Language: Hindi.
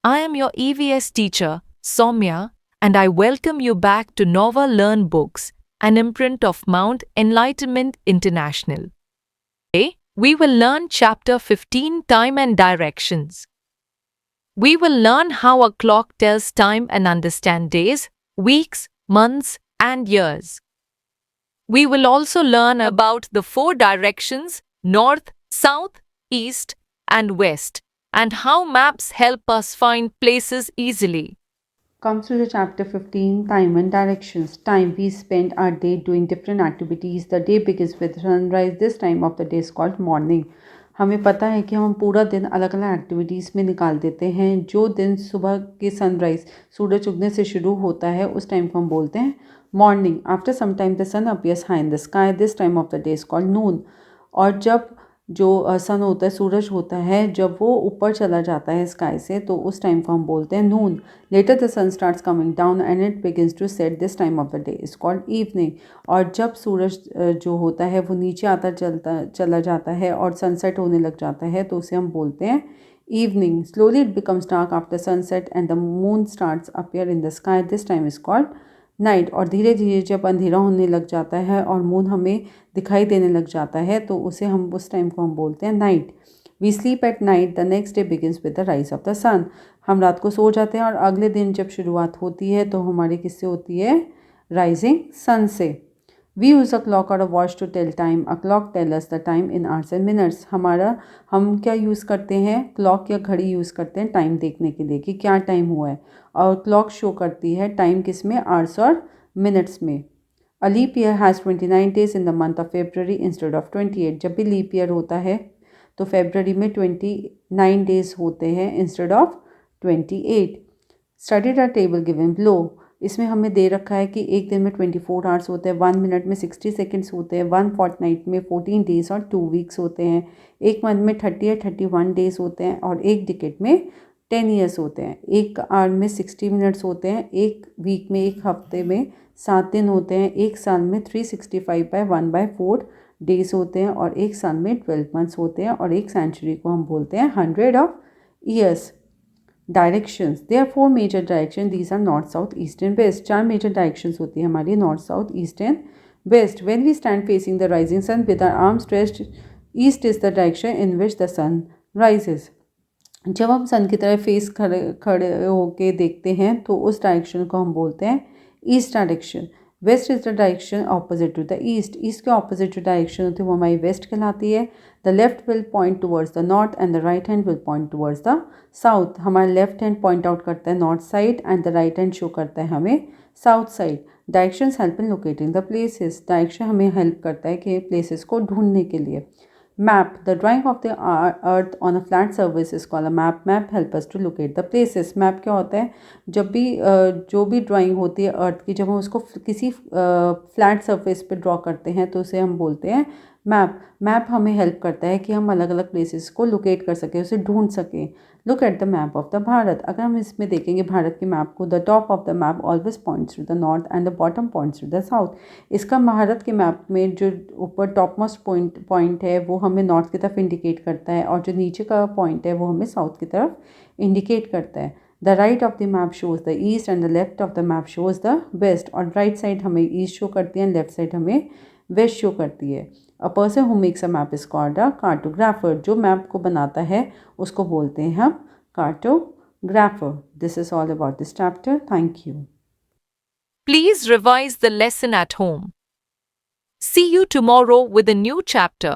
I am your EVS teacher, Soumya, and I welcome you back to Nova Learn Books, an imprint of Mount Enlightenment International. Today, we will learn Chapter 15, Time and Directions. We will learn how a clock tells time and understand days, weeks, months, and years. We will also learn about the four directions: north, south, east, and west, and how maps help us find places easily. Comes to the chapter 15, time and directions. Time, we spend our day doing different activities. The day begins with sunrise. This time of the day is called morning. हमें पता है कि हम पूरा दिन अलग अलग एक्टिविटीज़ में निकाल देते हैं. जो दिन सुबह के सनराइज सूरज उगने से शुरू होता है उस टाइम को हम बोलते हैं morning. After some time the sun appears high in the sky. This time of the day is called noon. और जब जो सन होता है, सूरज होता है, जब वो ऊपर चला जाता है स्काई से तो उस टाइम को हम बोलते हैं noon. Later the sun starts coming down and it begins to set. This time of the day is called evening. और जब सूरज जो होता है वो नीचे चला जाता है और सनसेट होने लग जाता है तो उसे हम बोलते हैं evening. Slowly it becomes dark after sunset and the moon starts appear in the sky. This time is called night. और धीरे धीरे जब अंधेरा होने लग जाता है और मून हमें दिखाई देने लग जाता है तो उस टाइम को हम बोलते हैं night. We sleep at night. The next day begins with the rise of the sun. हम रात को सो जाते हैं और अगले दिन जब शुरुआत होती है तो हमारी किससे होती है? राइजिंग सन से. वी यूज़ अ क्लॉक और a watch to tell time. A clock tell us the time in hours and minutes. हम क्या यूज़ करते हैं? क्लॉक या घड़ी यूज़ करते हैं टाइम देखने के लिए कि क्या टाइम हुआ है. और क्लॉक शो करती है टाइम किस में? आवर्स और मिनट्स में. A leap year has 29 days in the month of February instead of 28. जब भी लीप ईयर होता है तो फेब्रवरी में 29 डेज होते हैं instead of 28. Study the table given below. इसमें हमें दे रखा है कि एक दिन में 24 आवर्स होते हैं, 1 मिनट में 60 सेकेंड्स होते हैं, 1 फोर्टनाइट में 14 डेज और 2 वीक्स होते हैं, एक मंथ में 30 या 31 डेज होते हैं और एक डिकेड में 10 ईयर्स होते हैं. एक आवर में 60 मिनट्स होते हैं, एक वीक में, एक हफ्ते में 7 दिन होते हैं, एक साल में 365/1/4 डेज होते हैं और एक साल में 12 मंथ्स होते हैं और एक सेंचुरी को हम बोलते हैं 100 of years. Directions. There are 4 major direction. These are north, south, east and west. 4 major directions होती है हमारी, north, south, east and west. When we stand facing the rising sun with our arms stretched, east is the direction in which the sun rises. जब हम सन की तरफ फेस खड़े होके देखते हैं तो उस डायरेक्शन को हम बोलते हैं east direction. West is the direction opposite to the east. East के ऑपोजिट जो डायरेक्शन होती है वो हमारी वेस्ट कहलाती है. The left will point towards the north and the right hand will point towards the south. हमारा लेफ्ट हैंड पॉइंट आउट करता है north side and the right hand show करता है हमें south side. Directions help in locating the places. Direction हमें हेल्प करता है कि प्लेसेस को ढूंढने के लिए. Map. The drawing of the earth on a flat surface is called a map. Map help us to locate the places. Map क्या होता है? जब भी जो भी ड्राइंग होती है अर्थ की, जब हम उसको किसी फ्लैट सरफेस पे ड्रॉ करते हैं तो उसे हम बोलते हैं मैप. मैप हमें हेल्प करता है कि हम अलग अलग प्लेसेस को लोकेट कर सकें, उसे ढूंढ सकें. Look at the map of the Bharat. अगर हम इसमें देखेंगे भारत के मैप को, the top of the map always points to the north and the bottom points to the south. इसका भारत के मैप में जो ऊपर टॉप मोस्ट पॉइंट है वो हमें नॉर्थ की तरफ इंडिकेट करता है और जो नीचे का पॉइंट है वो हमें साउथ की तरफ इंडिकेट करता है. The right of the map shows the east and the left of the map shows the west. और राइट साइड हमें ईस्ट शो करती है एंड लेफ्ट साइड हमें वेस्ट शो करती है. A person who makes a map is called a cartographer. जो मैप को बनाता है उसको बोलते हैं हम cartographer. This is all about this chapter. Thank you. Please revise the lesson at home. See you tomorrow with a new chapter.